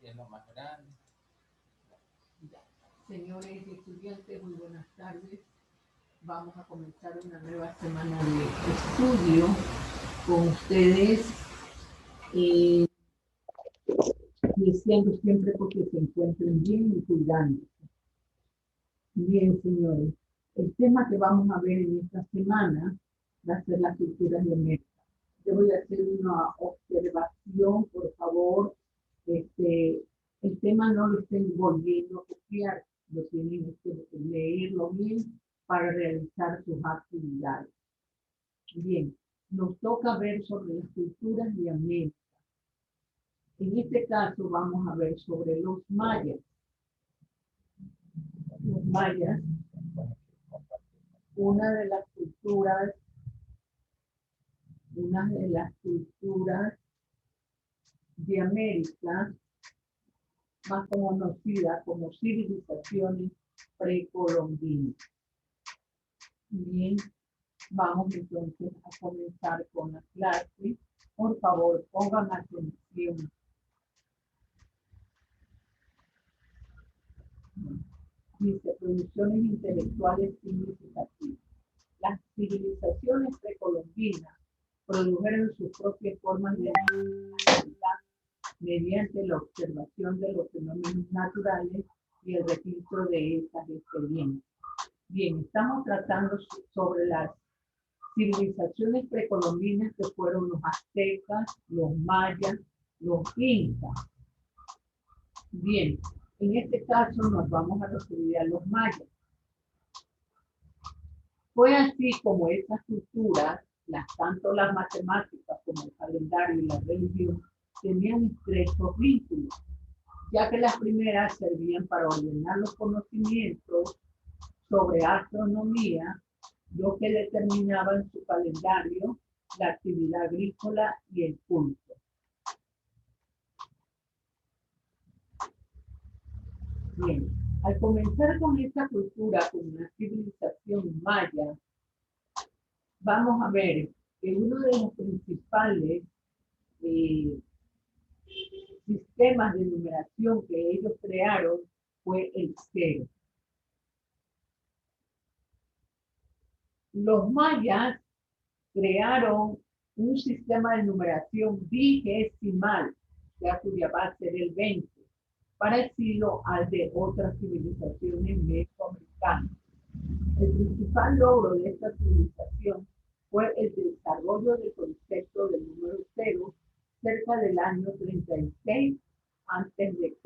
que es lo más grande. Señores estudiantes, muy buenas tardes. Vamos a comenzar una nueva semana de estudio con ustedes, eh, deseando siempre porque se encuentren bien y cuidándose. Bien, señores, el tema que vamos a ver en esta semana va a ser las culturas de América. Yo voy a hacer una observación, por favor. El tema no lo estén volviendo a copiar, lo tienen que leerlo bien para realizar sus actividades. Bien, nos toca ver sobre las culturas de América. En este caso vamos a ver sobre los mayas. Los mayas, una de las culturas de América más conocida como civilizaciones precolombinas. Bien, vamos entonces a comenzar con la clase. Por favor, pongan atención. Dice, producciones intelectuales significativas. Las civilizaciones precolombinas produjeron sus propias formas de identidad mediante la observación de los fenómenos naturales y el registro de estas experiencias. Bien, estamos tratando sobre las civilizaciones precolombinas que fueron los aztecas, los mayas, los incas. Bien, en este caso nos vamos a referir a los mayas. Fue así como estas culturas, tanto las matemáticas como el calendario y la religión, tenían estrechos vínculos, ya que las primeras servían para ordenar los conocimientos sobre astronomía, lo que determinaba en su calendario la actividad agrícola y el culto. Bien, al comenzar con esta cultura, con una civilización maya, vamos a ver que uno de los principales sistemas de numeración que ellos crearon fue el cero. Los mayas crearon un sistema de numeración vigesimal, ya cuya base era el 20, parecido al de otras civilizaciones mesoamericanas. El principal logro de esta civilización fue el desarrollo del concepto del número cero cerca del año 36 a.C.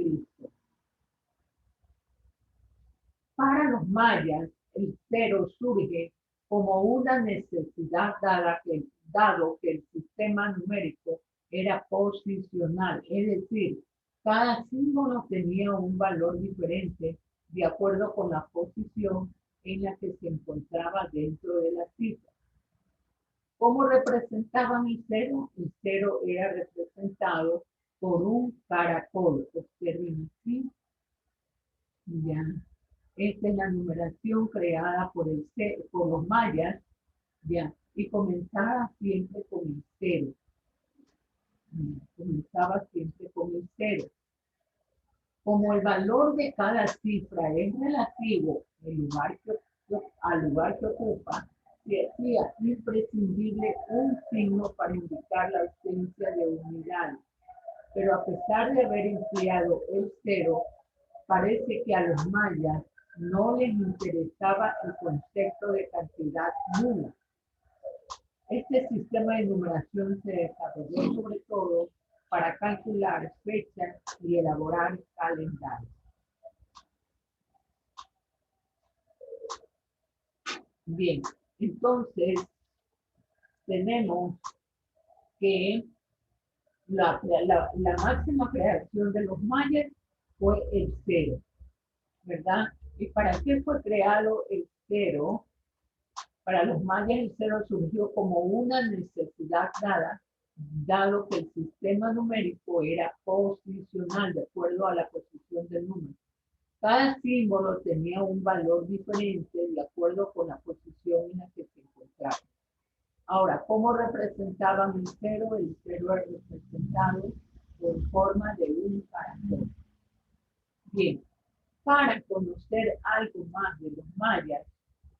Para los mayas, el cero surge como una necesidad dado que el sistema numérico era posicional, es decir, cada símbolo tenía un valor diferente de acuerdo con la posición en la que se encontraba dentro de la cifra. ¿Cómo representaban el cero? El cero era representado por un caracol. Observen aquí. Ya. Esta es la numeración creada por los mayas, ya, y comenzaba siempre con el cero. Comenzaba siempre con el cero. Como el valor de cada cifra es relativo al lugar que ocupa, se hacía imprescindible un signo para indicar la ausencia de unidad. Pero a pesar de haber empleado el cero, parece que a los mayas no les interesaba el concepto de cantidad nula. Este sistema de numeración se desarrolló sobre todo para calcular fechas y elaborar calendarios. Bien, entonces tenemos que la máxima creación de los mayas fue el cero, ¿verdad? ¿Y para qué fue creado el cero? Para los mayas el cero surgió como una necesidad dado que el sistema numérico era posicional de acuerdo a la posición del número. Cada símbolo tenía un valor diferente de acuerdo con la posición en la que se encontraba. Ahora, ¿cómo representaban el cero? El cero era representado con forma de un caracol. Bien, para conocer algo más de los mayas,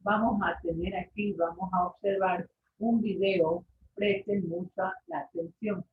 vamos a observar un video. Presten mucha la atención.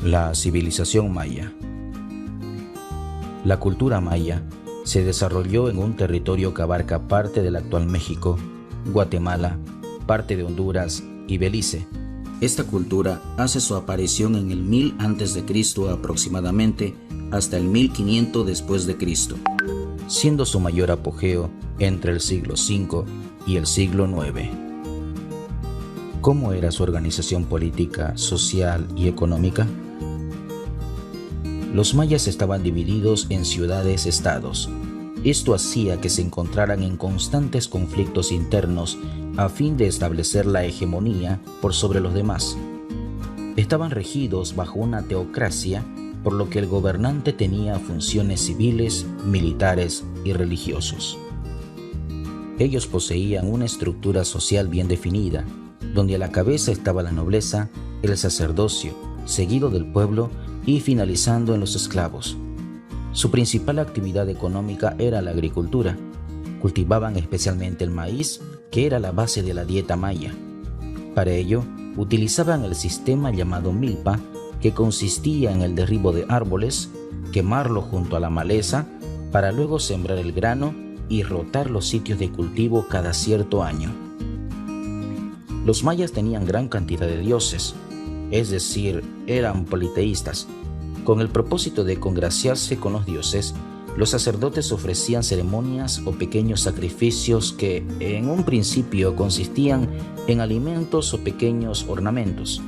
La civilización maya. La cultura maya se desarrolló en un territorio que abarca parte del actual México, Guatemala, parte de Honduras y Belice. Esta cultura hace su aparición en el 1000 a.C. aproximadamente hasta el 1500 después de Cristo, siendo su mayor apogeo entre el siglo V y el siglo IX. ¿Cómo era su organización política, social y económica? Los mayas estaban divididos en ciudades-estados. Esto hacía que se encontraran en constantes conflictos internos a fin de establecer la hegemonía por sobre los demás. Estaban regidos bajo una teocracia, por lo que el gobernante tenía funciones civiles, militares y religiosos. Ellos poseían una estructura social bien definida, donde a la cabeza estaba la nobleza, el sacerdocio, seguido del pueblo y finalizando en los esclavos. Su principal actividad económica era la agricultura. Cultivaban especialmente el maíz, que era la base de la dieta maya. Para ello, utilizaban el sistema llamado milpa, que consistía en el derribo de árboles, quemarlo junto a la maleza, para luego sembrar el grano y rotar los sitios de cultivo cada cierto año. Los mayas tenían gran cantidad de dioses, es decir, eran politeístas. Con el propósito de congraciarse con los dioses, los sacerdotes ofrecían ceremonias o pequeños sacrificios que, en un principio, consistían en alimentos o pequeños ornamentos,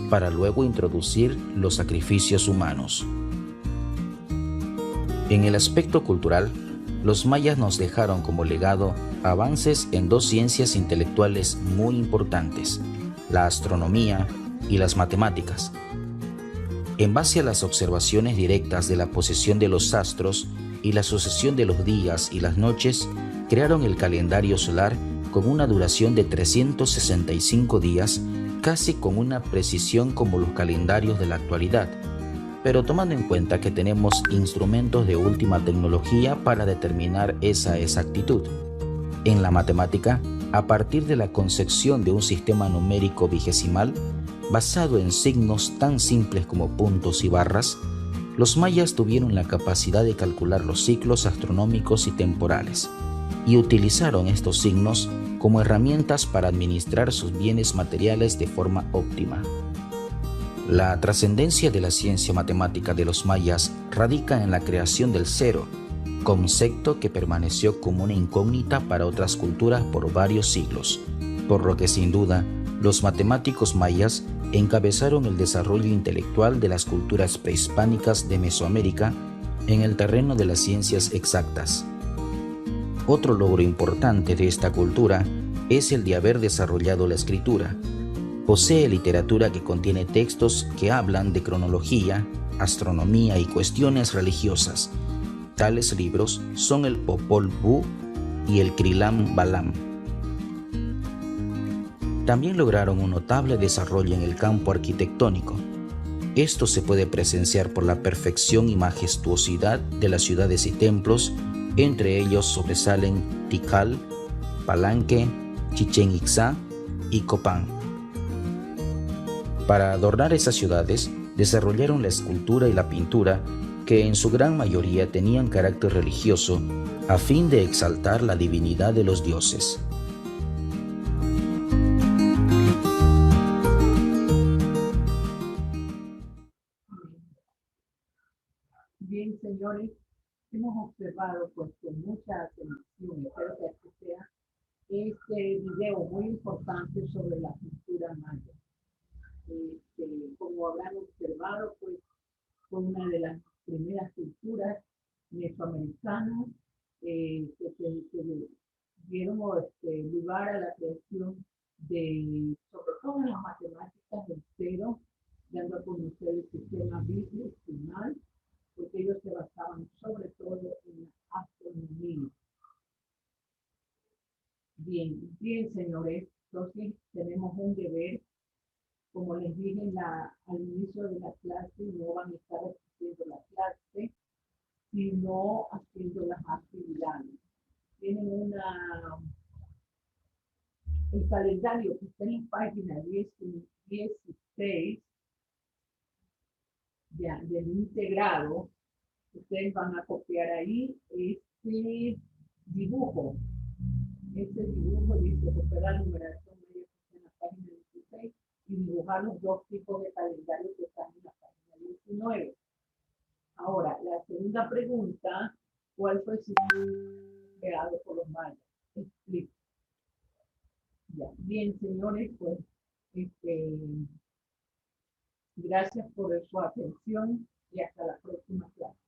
para luego introducir los sacrificios humanos. En el aspecto cultural, los mayas nos dejaron como legado avances en dos ciencias intelectuales muy importantes, la astronomía y las matemáticas. En base a las observaciones directas de la posición de los astros y la sucesión de los días y las noches, crearon el calendario solar con una duración de 365 días, casi con una precisión como los calendarios de la actualidad, pero tomando en cuenta que tenemos instrumentos de última tecnología para determinar esa exactitud. En la matemática, a partir de la concepción de un sistema numérico vigesimal, basado en signos tan simples como puntos y barras, los mayas tuvieron la capacidad de calcular los ciclos astronómicos y temporales, y utilizaron estos signos como herramientas para administrar sus bienes materiales de forma óptima. La trascendencia de la ciencia matemática de los mayas radica en la creación del cero, concepto que permaneció como una incógnita para otras culturas por varios siglos, por lo que sin duda los matemáticos mayas encabezaron el desarrollo intelectual de las culturas prehispánicas de Mesoamérica en el terreno de las ciencias exactas. Otro logro importante de esta cultura es el de haber desarrollado la escritura. Posee literatura que contiene textos que hablan de cronología, astronomía y cuestiones religiosas. Tales libros son el Popol Vuh y el Krilam Balam. También lograron un notable desarrollo en el campo arquitectónico. Esto se puede presenciar por la perfección y majestuosidad de las ciudades y templos, entre ellos sobresalen Tikal, Palenque, Chichén Itzá y Copán. Para adornar esas ciudades, desarrollaron la escultura y la pintura, que en su gran mayoría tenían carácter religioso, a fin de exaltar la divinidad de los dioses. Bien, señores, hemos observado pues con mucha atención, espero que así sea, este video muy importante sobre la cultura maya. Como habrán observado, pues fue una de las primeras culturas mesoamericanas que dieron lugar a la creación de, sobre todo en las matemáticas del cero, dando a conocer el sistema bimesimal, porque ellos se basaban sobre todo en la astronomía. Bien, bien, señores, entonces tenemos un deber, como les dije al inicio de la clase, no van a estar asistiendo a la clase, sino haciendo las actividades. Tienen el calendario que está en la página 16 ya, del integrado. Ustedes van a copiar ahí este dibujo. Este dibujo dice copiar la numeración media que está en la página 16 y dibujar los dos tipos de calendario que están en la página 19. Ahora, la segunda pregunta, ¿cuál fue el sistema creado por los mayas? Explico. Ya. Bien, señores, pues gracias por su atención y hasta la próxima clase.